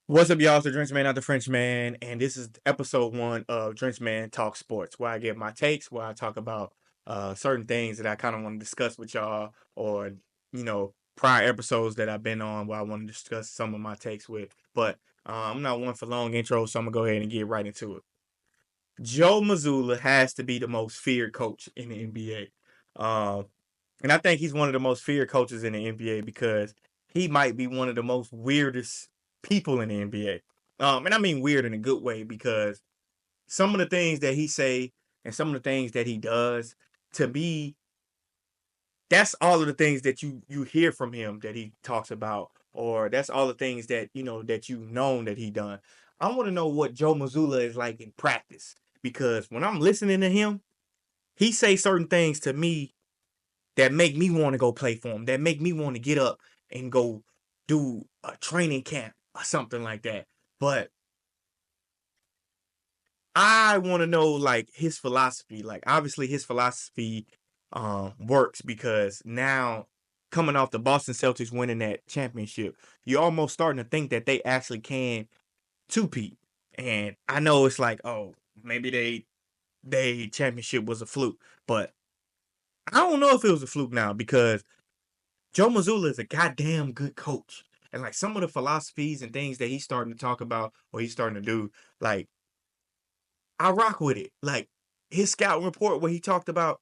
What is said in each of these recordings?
What's up, y'all? It's the Drenchman, not the Frenchman, and this is episode 1 of Drenchman Talks Sports, where I give my takes, where I talk about certain things that I kind of want to discuss with y'all, or prior episodes that I've been on, where I want to discuss some of my takes with. But I'm not one for long intros, so I'm gonna go ahead and get right into it. Joe Mazzulla has to be the most feared coach in the NBA. And I think he's one of the most feared coaches in the NBA because he might be one of the most weirdest people in the NBA. And I mean weird in a good way because some of the things that he say and some of the things that he does, to me, that's all of the things that you hear from him that he talks about, or that's all the things that that you've known that he done. I want to know what Joe Mazzulla is like in practice, because when I'm listening to him, he say certain things to me that make me want to go play for him, that make me want to get up and go do a training camp or something like that. But I want to know like his philosophy. Like obviously his philosophy works because now coming off the Boston Celtics winning that championship, you're almost starting to think that they actually can two-peat. And I know it's like, oh, maybe they championship was a fluke, but I don't know if it was a fluke now because Joe Mazzulla is a goddamn good coach. And like some of the philosophies and things that he's starting to talk about or he's starting to do, like I rock with it. Like his scouting report where he talked about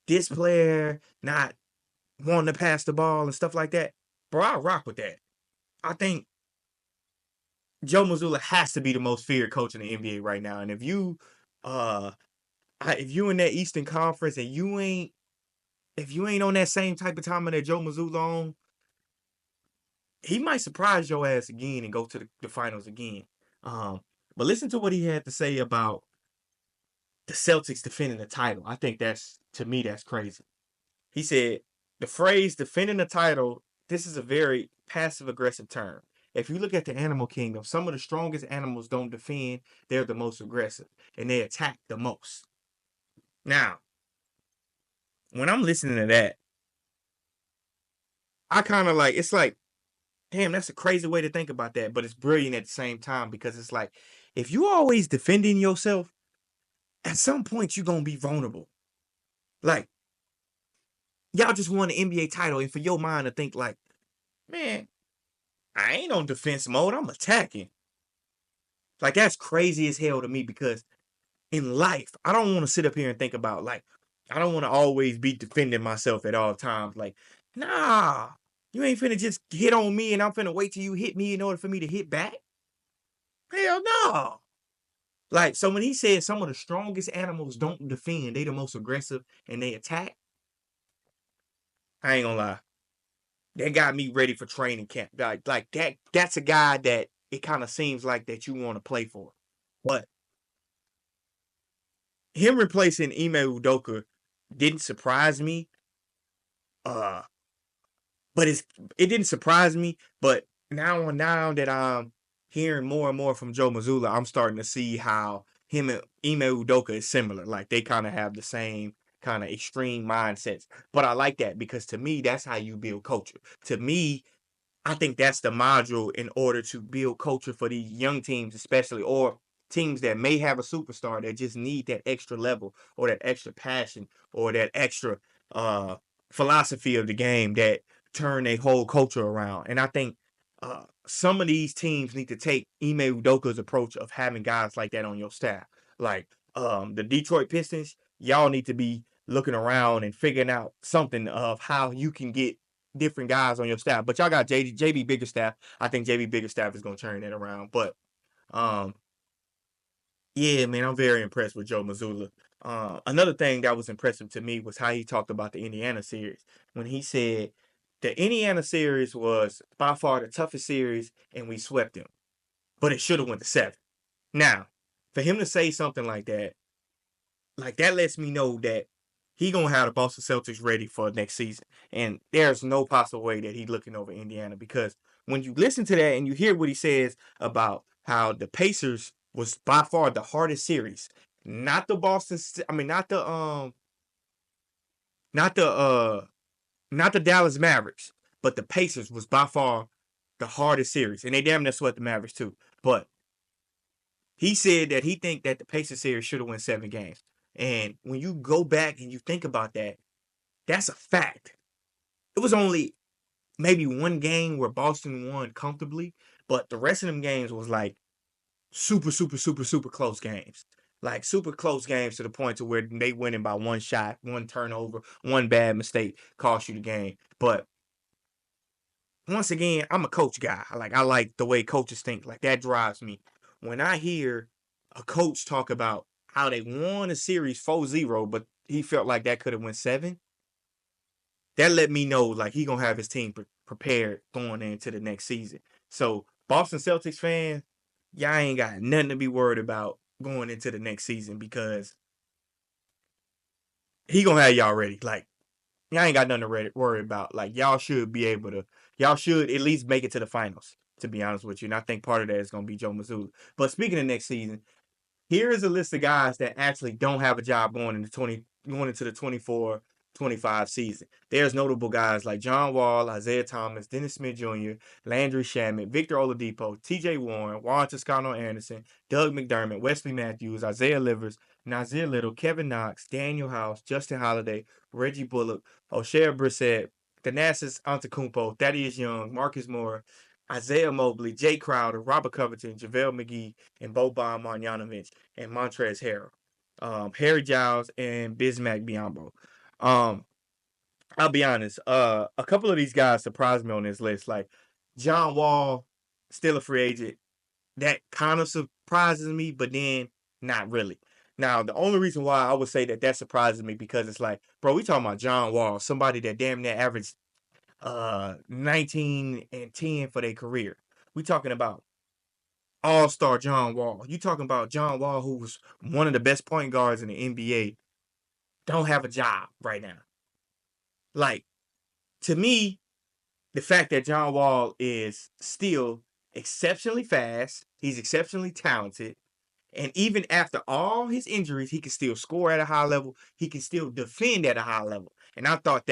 this player not wanting to pass the ball and stuff like that. Bro, I rock with that. I think Joe Mazzulla has to be the most feared coach in the NBA right now. And uh if you in that Eastern Conference and if you ain't on that same type of time that Joe Mazzulla on, he might surprise your ass again and go to the finals again. Um, but listen to what he had to say about the Celtics defending the title. I think to me, that's crazy. He said, the phrase defending the title, this is a very passive aggressive term. If you look at the animal kingdom, some of the strongest animals don't defend, they're the most aggressive, and they attack the most. Now, when I'm listening to that, I kind of like, it's like, damn, that's a crazy way to think about that, but it's brilliant at the same time because it's like, if you always defending yourself, at some point you're gonna be vulnerable. Like, y'all just won the NBA title, and for your mind to think like, man, I ain't on defense mode, I'm attacking. Like, that's crazy as hell to me because in life, I don't want to sit up here and think about like, I don't want to always be defending myself at all times. Like, nah, you ain't finna just hit on me and I'm finna wait till you hit me in order for me to hit back. Hell no. Like, so when he said some of the strongest animals don't defend, they the most aggressive and they attack, I ain't gonna lie. That got me ready for training camp. Like that's a guy that it kind of seems like that you want to play for. But him replacing Ime Udoka didn't surprise me. Uh, but it didn't surprise me. But now that I'm hearing more and more from Joe Mazzulla, I'm starting to see how him and Ime Udoka is similar. Like they kind of have the same kind of extreme mindsets. But I like that because to me, that's how you build culture. To me, I think that's the module in order to build culture for these young teams, especially, or teams that may have a superstar that just need that extra level or that extra passion or that extra uh, philosophy of the game that turn a whole culture around. And I think some of these teams need to take Ime Udoka's approach of having guys like that on your staff. Like the Detroit Pistons, y'all need to be looking around and figuring out something of how you can get different guys on your staff. But y'all got JB Biggerstaff. I think JB Biggerstaff is gonna turn that around. But um, yeah, man, I'm very impressed with Joe Mazzulla. Another thing that was impressive to me was how he talked about the Indiana series when he said the Indiana series was by far the toughest series and we swept them, but it should have went to 7. Now, for him to say something like that lets me know that he gonna have the Boston Celtics ready for next season. And there's no possible way that he's looking over Indiana because when you listen to that and you hear what he says about how the Pacers was by far the hardest series, not the Boston, I mean not the not the Dallas Mavericks, but the Pacers was by far the hardest series, and they damn near swept the Mavericks too. But he said that he think that the Pacers series should have won 7 games. And when you go back and you think about that, that's a fact. It was only maybe one game where Boston won comfortably, but the rest of them games was like super, super, super, super close games. Like super close games to the point to where they winning by one shot, one turnover, one bad mistake cost you the game. But once again, I'm a coach guy. I like the way coaches think. Like that drives me. When I hear a coach talk about how they won a series 4-0, but he felt like that could have went 7, that let me know like he gonna have his team prepared going into the next season. So Boston Celtics fans, y'all ain't got nothing to be worried about going into the next season because he gonna have y'all ready. Like y'all ain't got nothing to worry about. Like y'all should be able to, y'all should at least make it to the finals. To be honest with you, and I think part of that is gonna be Joe Mazzulla. But speaking of next season, here is a list of guys that actually don't have a job going into the 24-25 season. There's notable guys like John Wall, Isaiah Thomas, Dennis Smith Jr., Landry Shamet, Victor Oladipo, T.J. Warren, Juan Toscano Anderson, Doug McDermott, Wesley Matthews, Isaiah Livers, Nazir Little, Kevin Knox, Daniel House, Justin Holiday, Reggie Bullock, O'Shea Brissett, Thanasis Antetokounmpo, Thaddeus Young, Marcus Moore, Isaiah Mobley, Jay Crowder, Robert Covington, JaVale McGee, and Boban Marjanovic, and Montrezl Harrell, Harry Giles, and Bismack Biyombo. I'll be honest, a couple of these guys surprised me on this list. Like John Wall, still a free agent. That kind of surprises me, but then not really. Now, the only reason why I would say that surprises me because it's like, bro, we talking about John Wall, somebody that damn near averaged 19 and 10 for their career. We talking about all-star John Wall. You talking about John Wall, who was one of the best point guards in the NBA, don't have a job right now. Like, to me, the fact that John Wall is still exceptionally fast, he's exceptionally talented, and even after all his injuries, he can still score at a high level. He can still defend at a high level. And I thought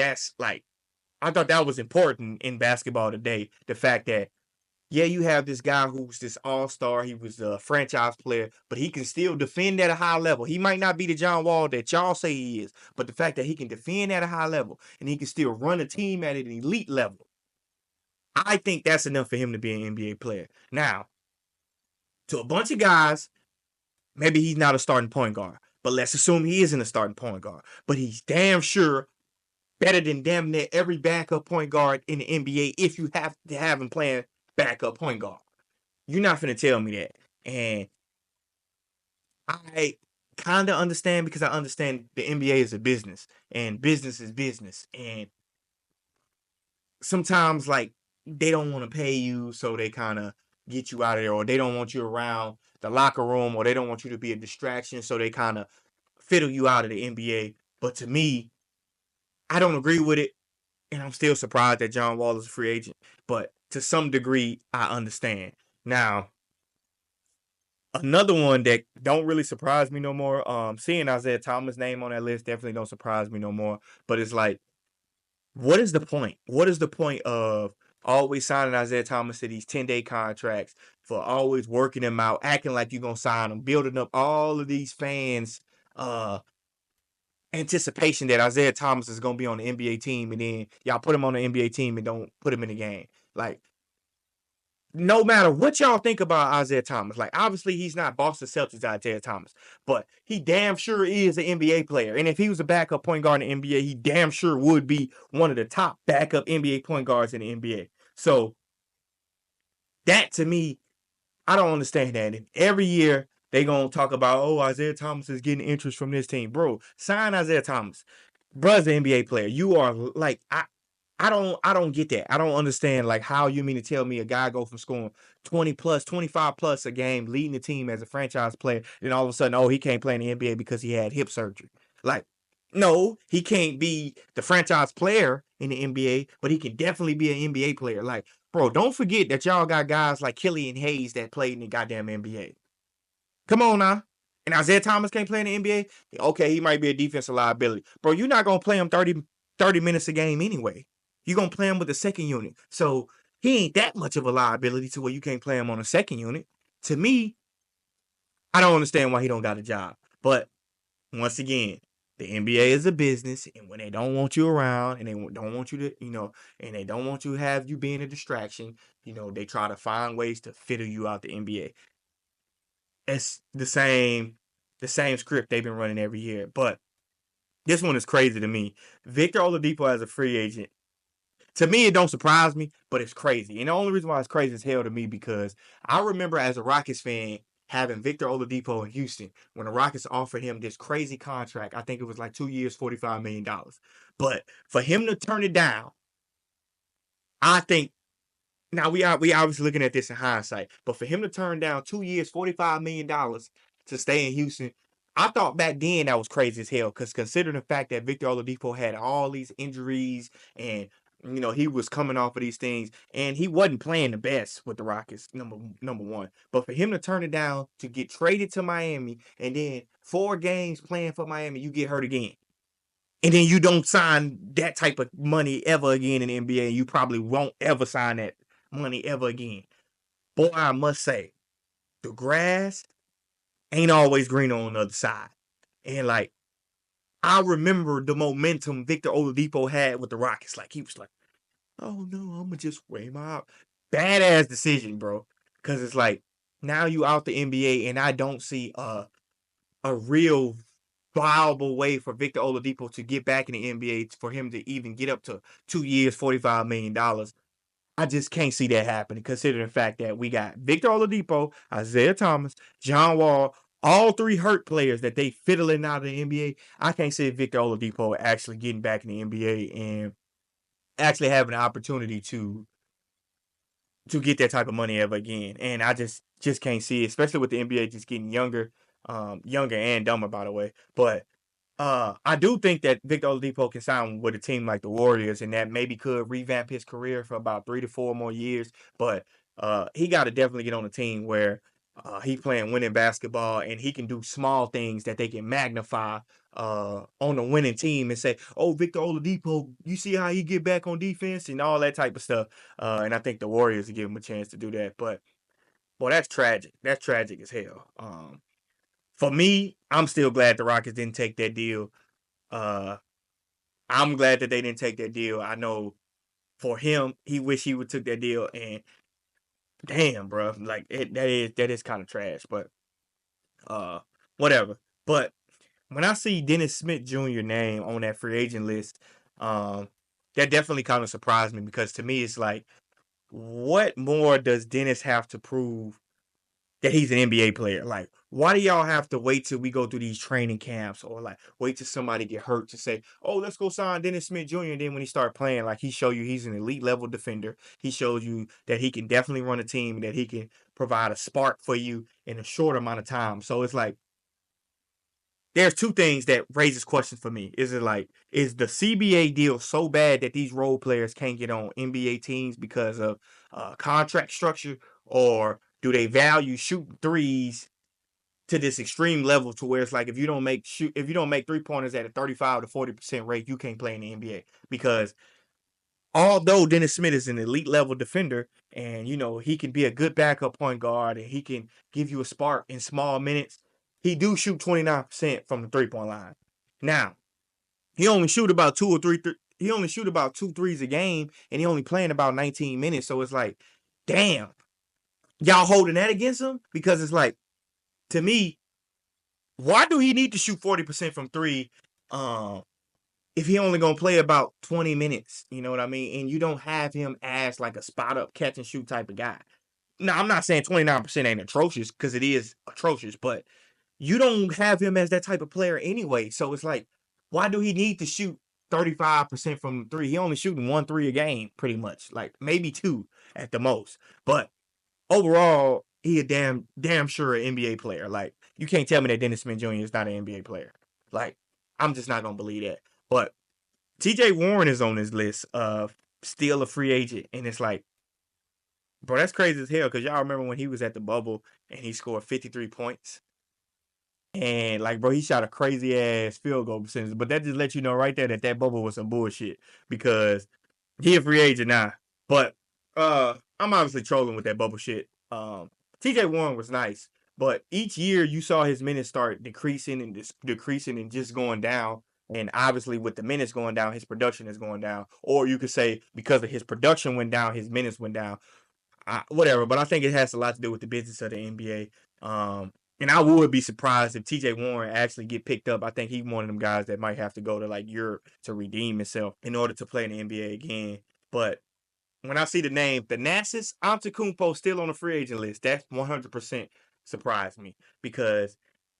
I thought that was important in basketball today. The fact that yeah, you have this guy who's this all-star. He was a franchise player, but he can still defend at a high level. He might not be the John Wall that y'all say he is, but the fact that he can defend at a high level and he can still run a team at an elite level, I think that's enough for him to be an NBA player. Now, to a bunch of guys, maybe he's not a starting point guard, but let's assume he isn't a starting point guard. But he's damn sure better than damn near every backup point guard in the NBA if you have to have him playing backup point guard. You're not finna tell me that. And I kind of understand because I understand the NBA is a business and business is business. And sometimes, like, they don't want to pay you, so they kind of get you out of there, or they don't want you around the locker room, or they don't want you to be a distraction, so they kind of fiddle you out of the NBA. But to me, I don't agree with it. And I'm still surprised that John Wall is a free agent. But to some degree, I understand. Now, another one that don't really surprise me no more. Seeing Isaiah Thomas' name on that list definitely don't surprise me no more. But it's like, what is the point? What is the point of always signing Isaiah Thomas to these 10-day contracts, for always working him out, acting like you're gonna sign him, building up all of these fans' anticipation that Isaiah Thomas is gonna be on the NBA team, and then y'all put him on the NBA team and don't put him in the game. Like, no matter what y'all think about Isaiah Thomas, like obviously he's not Boston Celtics Isaiah Thomas, but he damn sure is an NBA player. And if he was a backup point guard in the NBA, he damn sure would be one of the top backup NBA point guards in the NBA. So that to me, I don't understand that. And every year they gonna talk about, oh, Isaiah Thomas is getting interest from this team. Bro, sign Isaiah Thomas. Bruh's an NBA player. You are like I don't get that. I don't understand like how you mean to tell me a guy go from scoring 20 plus, 25 plus a game, leading the team as a franchise player, then all of a sudden, oh, he can't play in the NBA because he had hip surgery. Like, no, he can't be the franchise player in the NBA, but he can definitely be an NBA player. Like, bro, don't forget that y'all got guys like Killian Hayes that played in the goddamn NBA. Come on now. And Isaiah Thomas can't play in the NBA? Okay, he might be a defensive liability. Bro, you're not going to play him 30 minutes a game anyway. You're going to play him with the second unit. So he ain't that much of a liability to where you can't play him on a second unit. To me, I don't understand why he don't got a job. But once again, the NBA is a business, and when they don't want you around, and they don't want you to, and they don't want you to have you being a distraction, they try to find ways to fiddle you out the NBA. It's the same script they've been running every year. But this one is crazy to me. Victor Oladipo as a free agent. To me, it don't surprise me, but it's crazy. And the only reason why it's crazy as hell to me because I remember as a Rockets fan having Victor Oladipo in Houston when the Rockets offered him this crazy contract. I think it was like 2 years, $45 million. But for him to turn it down, I think now we obviously looking at this in hindsight, but for him to turn down 2 years, $45 million to stay in Houston, I thought back then that was crazy as hell. Because considering the fact that Victor Oladipo had all these injuries and he was coming off of these things, and he wasn't playing the best with the Rockets. Number one, but for him to turn it down to get traded to Miami, and then 4 games playing for Miami, you get hurt again. And then you don't sign that type of money ever again in the NBA. And you probably won't ever sign that money ever again. Boy, I must say, the grass ain't always green on the other side. And like, I remember the momentum Victor Oladipo had with the Rockets. Like, he was like, oh no, I'm gonna just weigh him out. Badass decision, bro. Cause it's like, now you out the NBA, and I don't see a real viable way for Victor Oladipo to get back in the NBA for him to even get up to 2 years, $45 million. I just can't see that happening, considering the fact that we got Victor Oladipo, Isaiah Thomas, John Wall, all 3 hurt players that they fiddling out of the NBA. I can't see Victor Oladipo actually getting back in the NBA and actually having an opportunity to get that type of money ever again. And I just can't see it, especially with the NBA just getting younger and dumber, by the way. But I do think that Victor Oladipo can sign with a team like the Warriors, and that maybe could revamp his career for about 3 to 4 more years. But he got to definitely get on a team where he's playing winning basketball, and he can do small things that they can magnify on the winning team and say, "Oh, Victor Oladipo, you see how he get back on defense and all that type of stuff." And I think the Warriors will give him a chance to do that. But boy, that's tragic. That's tragic as hell. For me, I'm still glad the Rockets didn't take that deal. Uh, I'm glad that they didn't take that deal. I know for him, he wish he would took that deal. And damn, bro, like that is kind of trash. But uh, whatever. But when I see Dennis Smith Jr. name on that free agent list, that definitely kind of surprised me because to me, it's like, what more does Dennis have to prove that he's an NBA player? Like, why do y'all have to wait till we go through these training camps or like wait till somebody get hurt to say, oh, let's go sign Dennis Smith Jr. And then when he start playing, like he show you he's an elite level defender. He shows you that he can definitely run a team and that he can provide a spark for you in a short amount of time. So it's like, there's 2 things that raises questions for me. Is the CBA deal so bad that these role players can't get on NBA teams because of contract structure, or do they value shooting threes to this extreme level to where it's like if you don't make 3-pointers at a 35 to 40% rate, you can't play in the NBA? Because although Dennis Smith is an elite level defender and he can be a good backup point guard and he can give you a spark in small minutes, he do shoot 29% from the 3-point line. Now, he only shoot about 2 threes a game, and he only playing about 19 minutes. So it's like, damn, y'all holding that against him? Because it's like, to me, why do he need to shoot 40% from 3 if he only gonna play about 20 minutes? You know what I mean? And you don't have him as like a spot up catch and shoot type of guy. Now, I'm not saying 29% ain't atrocious, because it is atrocious, but you don't have him as that type of player anyway. So it's like, why do he need to shoot 35% from 3? He only shooting 1 3 a game, pretty much. Like maybe 2 at the most. But overall, he a damn sure an NBA player. Like, you can't tell me that Dennis Smith Jr. is not an NBA player. Like, I'm just not gonna believe that. But TJ Warren is on this list of still a free agent, and it's like, bro, that's crazy as hell, because y'all remember when he was at the bubble and he scored 53 points? And like, bro, he shot a crazy ass field goal percentage. But that just lets you know right there that bubble was some bullshit, because he a free agent now. But I'm obviously trolling with that bubble shit. TJ Warren was nice, but each year you saw his minutes start decreasing and decreasing and just going down. And obviously, with the minutes going down, his production is going down. Or you could say because of his production went down, his minutes went down. Whatever, but I think it has a lot to do with the business of the NBA. And I would be surprised if TJ Warren actually get picked up. I think he's one of them guys that might have to go to like Europe to redeem himself in order to play in the NBA again. But when I see the name Thanasis Antetokounmpo still on the free agent list, that's 100% surprised me because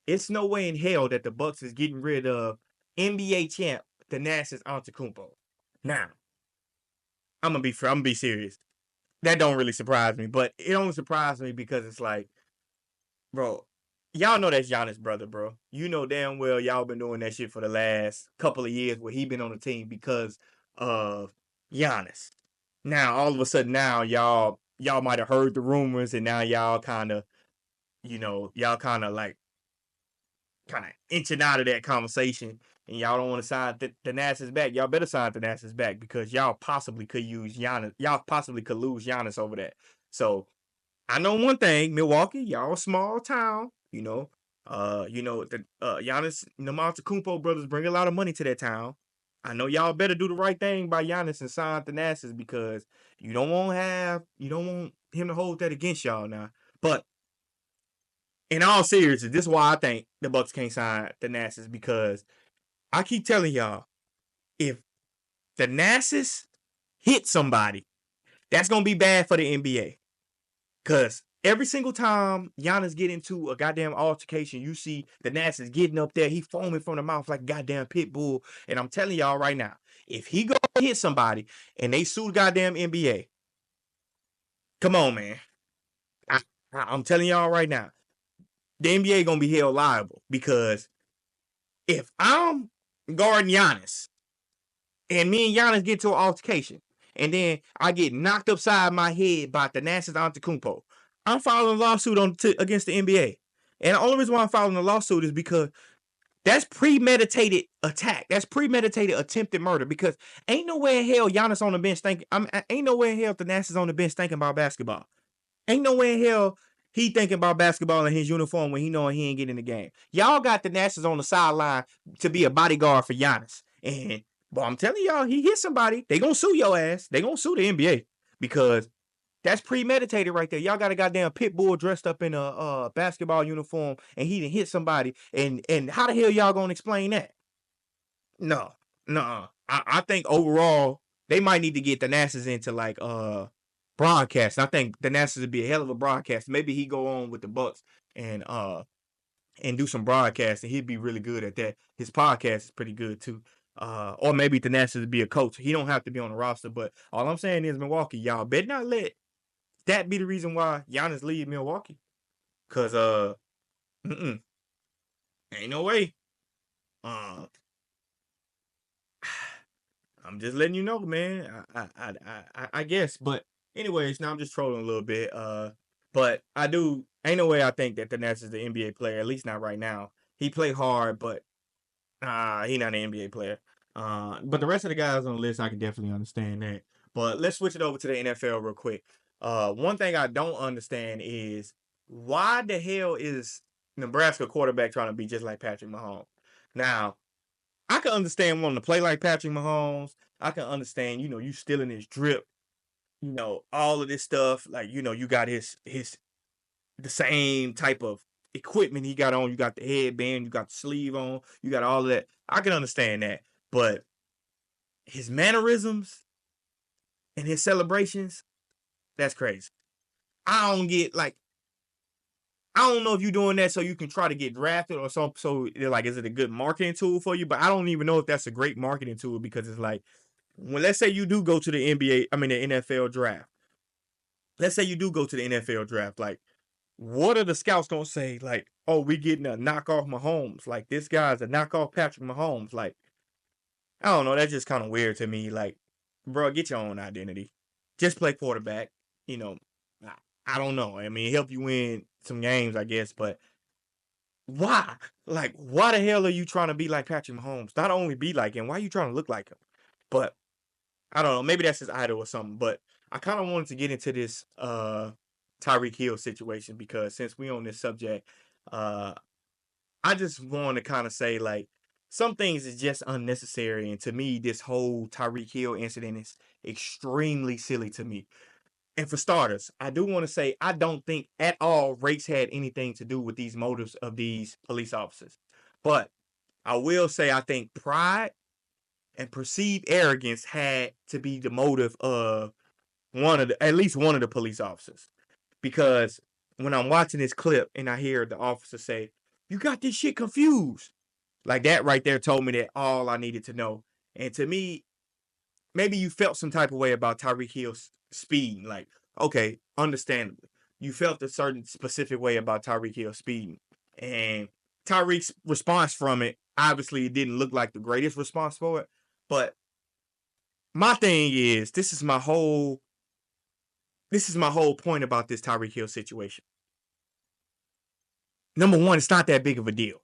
it's no way in hell that the Bucks is getting rid of NBA champ Thanasis Antetokounmpo. Now, I'm gonna be serious. That don't really surprise me, but it only surprised me because it's like, bro, y'all know that's Giannis' brother, bro. You know damn well y'all been doing that shit for the last couple of years where he been on the team because of Giannis. Now all of a sudden now y'all might have heard the rumors and now y'all kind of y'all kind of inching out of that conversation and y'all don't want to sign the Nass's back. Y'all better sign the Nass's back because y'all possibly could use Giannis. Y'all possibly could lose Giannis over that. So I know one thing, Milwaukee, y'all a small town, the Giannis and the Antetokounmpo brothers bring a lot of money to that town. I know y'all better do the right thing by Giannis and sign Thanasis because you don't want him to hold that against y'all now. But in all seriousness, this is why I think the Bucks can't sign Thanasis because I keep telling y'all, if Thanasis hits somebody, that's gonna be bad for the NBA. Cause every single time Giannis get into a goddamn altercation, you see Thanasis getting up there, he foaming from the mouth like a goddamn pit bull. And I'm telling y'all right now, if he go hit somebody and they sue the goddamn NBA, come on, man. I'm telling y'all right now, the NBA gonna be held liable because if I'm guarding Giannis and me and Giannis get to an altercation, and then I get knocked upside my head by Thanasis Antetokounmpo, I'm filing a lawsuit against the NBA. And the only reason why I'm filing a lawsuit is because that's premeditated attack. That's premeditated attempted murder. Because ain't no way in hell Giannis on the bench thinking. Ain't no way in hell Thanasis on the bench thinking about basketball. Ain't no way in hell he thinking about basketball in his uniform when he knowing he ain't getting in the game. Y'all got Thanasis on the sideline to be a bodyguard for Giannis. And but I'm telling y'all, he hit somebody, they gonna sue your ass. They gonna sue the NBA because that's premeditated right there. Y'all got a goddamn pit bull dressed up in a basketball uniform, and he done hit somebody. And how the hell y'all gonna explain that? No, no. I think overall they might need to get the Nassas into like broadcast. I think the Nassas would be a hell of a broadcast. Maybe he go on with the Bucks and do some broadcasting. He'd be really good at that. His podcast is pretty good too. Or maybe Thanasis would be a coach. He don't have to be on the roster, but all I'm saying is Milwaukee, y'all better not let that be the reason why Giannis leave Milwaukee. Cause ain't no way. Uh, I'm just letting you know, man. I guess, but anyways, now I'm just trolling a little bit. But ain't no way I think that Thanasis is the NBA player. At least not right now. He played hard, but he not an NBA player. But the rest of the guys on the list, I can definitely understand that. But let's switch it over to the NFL real quick. One thing I don't understand is why the hell is Nebraska quarterback trying to be just like Patrick Mahomes? Now, I can understand wanting to play like Patrick Mahomes. I can understand, you stealing his drip, all of this stuff. Like, you got the same type of equipment he got on. You got the headband, you got the sleeve on, you got all of that. I can understand that. But his mannerisms and his celebrations, that's crazy. I don't get like I don't know if you're doing that so you can try to get drafted or so they're like, is it a good marketing tool for you? But I don't even know if that's a great marketing tool because it's like when let's say you do go to the NFL draft. Let's say you do go to the NFL draft, like what are the scouts gonna say? Like, oh, we getting a knockoff Mahomes. Like this guy's a knockoff Patrick Mahomes. Like, I don't know, that's just kind of weird to me. Like, bro, get your own identity. Just play quarterback. You know, I, I don't know. I mean, help you win some games, I guess, but why? Like, why the hell are you trying to be like Patrick Mahomes? Not only be like him, why are you trying to look like him? But I don't know. Maybe that's his idol or something. But I kind of wanted to get into this Tyreek Hill situation because since we on this subject, uh, I just want to kind of say like some things is just unnecessary, and to me, this whole Tyreek Hill incident is extremely silly to me. And for starters, I do want to say I don't think at all race had anything to do with these motives of these police officers. But I will say I think pride and perceived arrogance had to be the motive of at least one of the police officers. Because when I'm watching this clip and I hear the officer say, "You got this shit confused." Like that right there told me that all I needed to know. And to me, maybe you felt some type of way about Tyreek Hill's speeding. Like, okay, understandably. You felt a certain specific way about Tyreek Hill speeding. And Tyreek's response from it, obviously it didn't look like the greatest response for it. But my thing is, this is my whole point about this Tyreek Hill situation. Number one, it's not that big of a deal.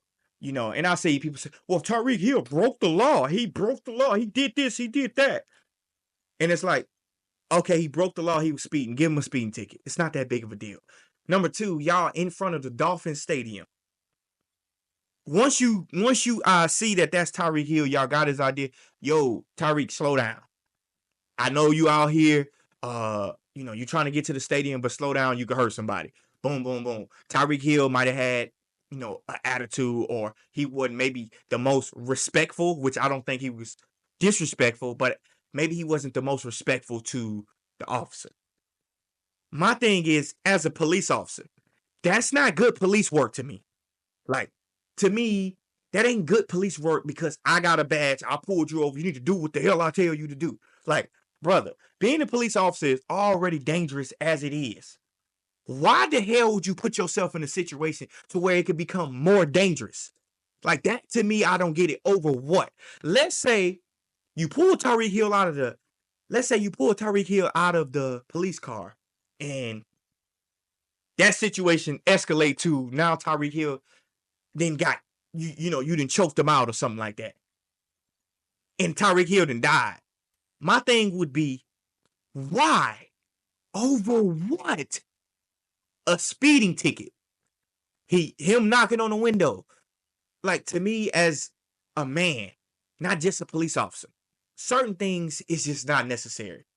And I see people say, well, Tyreek Hill broke the law. He broke the law. He did this. He did that. And it's like, okay, he broke the law. He was speeding. Give him a speeding ticket. It's not that big of a deal. Number two, y'all in front of the Dolphins stadium. Once you see that that's Tyreek Hill, y'all got his idea. Yo, Tyreek, slow down. I know you out here. You trying to get to the stadium, but slow down. You could hurt somebody. Boom, boom, boom. Tyreek Hill might have had, an attitude, or he wasn't maybe the most respectful, which I don't think he was disrespectful, but maybe he wasn't the most respectful to the officer. My thing is, as a police officer, that's not good police work to me. Like, to me, that ain't good police work because I got a badge. I pulled you over. You need to do what the hell I tell you to do. Like, brother, being a police officer is already dangerous as it is. Why the hell would you put yourself in a situation to where it could become more dangerous? Like that, to me, I don't get it. Over what? Let's say you pull Tyreek Hill out of the police car, and that situation escalate to now Tyreek Hill then got you done choked him out or something like that. And Tyreek Hill then died. My thing would be, why? Over what? A speeding ticket. Him knocking on the window. Like, to me, as a man, not just a police officer, certain things is just not necessary.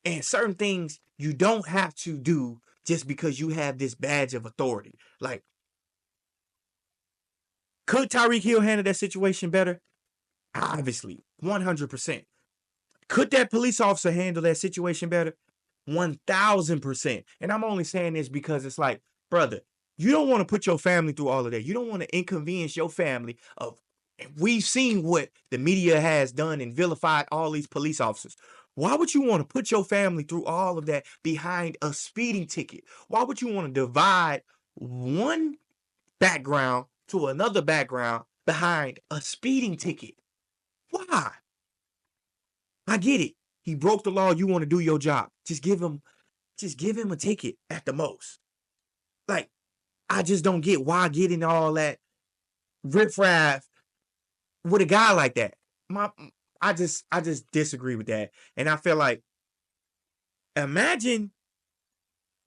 And certain things you don't have to do just because you have this badge of authority. Like, could Tyreek Hill handle that situation better? Obviously, 100%. Could that police officer handle that situation better? 1000%. And I'm only saying this because it's like, brother, you don't want to put your family through all of that. You don't want to inconvenience your family we've seen what the media has done and vilified all these police officers. Why would you want to put your family through all of that behind a speeding ticket? Why would you want to divide one background to another background behind a speeding ticket? Why? I get it. He broke the law. You want to do your job. Just give him a ticket at the most. Like, I just don't get why getting all that riffraff with a guy like that. I just disagree with that. And I feel like, imagine,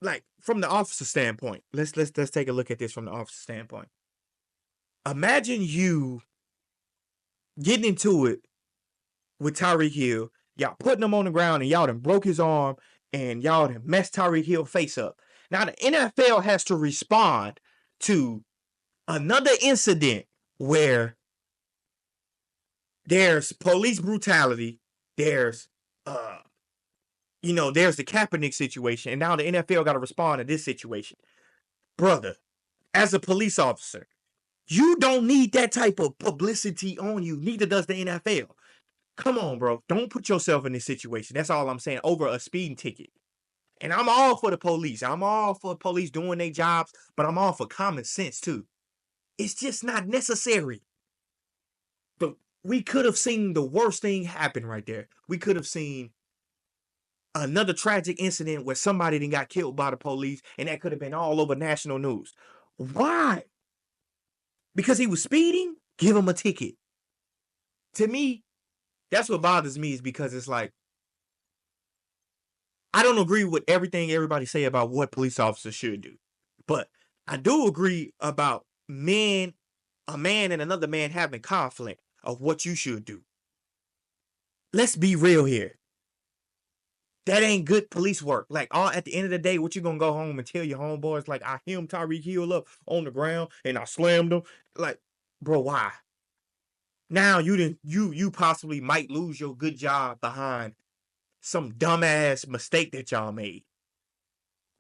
like, from the officer standpoint. Let's take a look at this from the officer standpoint. Imagine you getting into it with Tyreek Hill, y'all putting him on the ground, and y'all done broke his arm, and y'all done messed Tyreek Hill face up. Now the NFL has to respond to another incident where there's police brutality, there's there's the Kaepernick situation, and now the NFL got to respond to this situation. Brother, as a police officer, you don't need that type of publicity on you. Neither does the NFL. Come on, bro. Don't put yourself in this situation. That's all I'm saying. Over a speeding ticket. And I'm all for the police. I'm all for police doing their jobs, but I'm all for common sense too. It's just not necessary. But we could have seen the worst thing happen right there. We could have seen another tragic incident where somebody then got killed by the police, and that could have been all over national news. Why? Because he was speeding? Give him a ticket. To me, that's what bothers me, is because it's like, I don't agree with everything everybody say about what police officers should do, but I do agree about a man and another man having conflict of what you should do. Let's be real here. That ain't good police work. Like, all at the end of the day, what you gonna go home and tell your homeboys? Like, I hemmed Tyreek Hill up on the ground and I slammed him. Like, bro, why? Now you possibly might lose your good job behind some dumbass mistake that y'all made.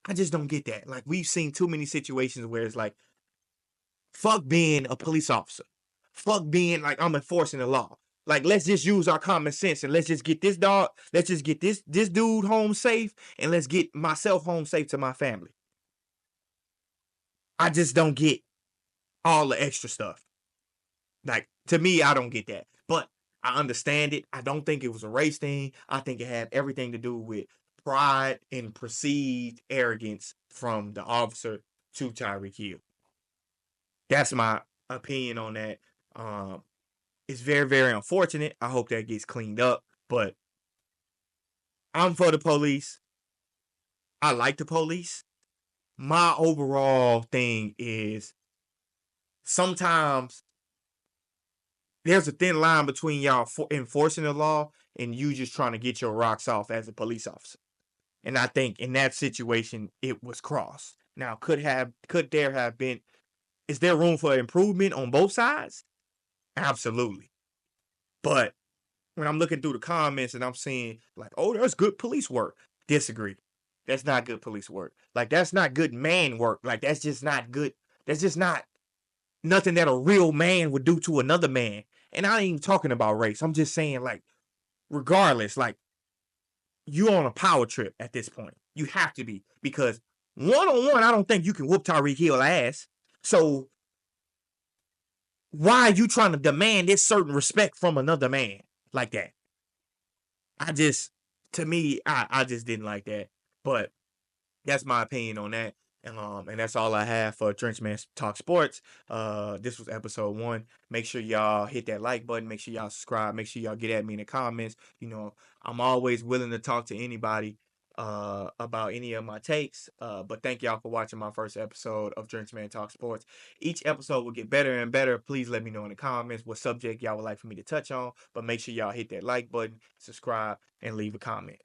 I just don't get that. Like, we've seen too many situations where it's like, fuck being a police officer. Fuck being like I'm enforcing the law. Like, let's just use our common sense and let's just get this dog, let's just get this dude home safe, and let's get myself home safe to my family. I just don't get all the extra stuff. Like, to me, I don't get that. But I understand it. I don't think it was a race thing. I think it had everything to do with pride and perceived arrogance from the officer to Tyreek Hill. That's my opinion on that. It's very, very unfortunate. I hope that gets cleaned up. But I'm for the police. I like the police. My overall thing is sometimes there's a thin line between y'all enforcing the law and you just trying to get your rocks off as a police officer. And I think in that situation, it was crossed. Now, could there have been, is there room for improvement on both sides? Absolutely. But when I'm looking through the comments and I'm seeing like, oh, there's good police work. Disagree. That's not good police work. Like, that's not good man work. Like, that's just not good. That's just not nothing that a real man would do to another man. And I ain't even talking about race. I'm just saying, like, regardless, like, you on a power trip at this point. You have to be. Because one-on-one, I don't think you can whoop Tyreek Hill ass. So why are you trying to demand this certain respect from another man like that? To me, I just didn't like that. But that's my opinion on that. And that's all I have for Drenchman Talks Sports. This was episode 1. Make sure y'all hit that like button. Make sure y'all subscribe. Make sure y'all get at me in the comments. You know, I'm always willing to talk to anybody about any of my takes. But thank y'all for watching my first episode of Drenchman Talks Sports. Each episode will get better and better. Please let me know in the comments what subject y'all would like for me to touch on. But make sure y'all hit that like button, subscribe, and leave a comment.